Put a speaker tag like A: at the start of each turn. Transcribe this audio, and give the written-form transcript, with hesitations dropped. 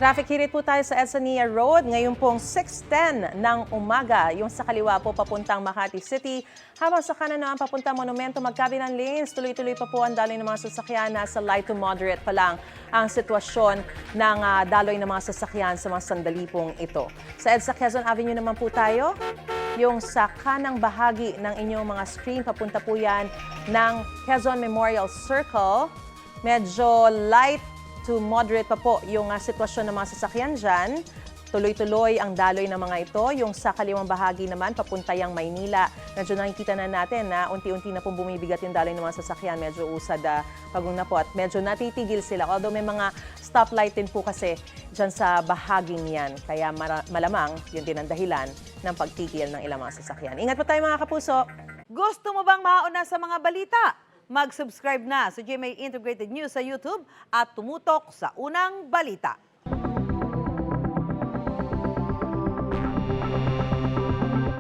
A: Traffic hirit po tayo sa Edsania Road. Ngayon pong 6:10 ng umaga. Yung sa kaliwa po papuntang Makati City. Habang sa kanan naman papuntang Monumento, magkabilang lanes. Tuloy-tuloy pa po ang daloy ng mga sasakyan. Nasa light to moderate pa lang ang sitwasyon ng daloy ng mga sasakyan sa mga sandali pong ito. Sa EDSA Quezon Avenue naman po tayo. Yung sa kanang bahagi ng inyong mga screen, papunta po yan ng Quezon Memorial Circle. Medyo light to moderate pa po yung sitwasyon ng mga sasakyan dyan. Tuloy-tuloy ang daloy ng mga ito. Yung sa kaliwang bahagi naman, papunta yang Maynila. Medyo nakikita na natin na unti-unti na pong bumibigat yung daloy ng mga sasakyan. Medyo usad pagong na po at medyo natitigil sila. Although may mga stoplight din po kasi dyan sa bahaging yan. Kaya malamang yun din ang dahilan ng pagtigil ng ilang mga sasakyan. Ingat po tayo mga kapuso!
B: Gusto mo bang mauna sa mga balita? Mag-subscribe na sa GMA Integrated News sa YouTube at tumutok sa unang balita.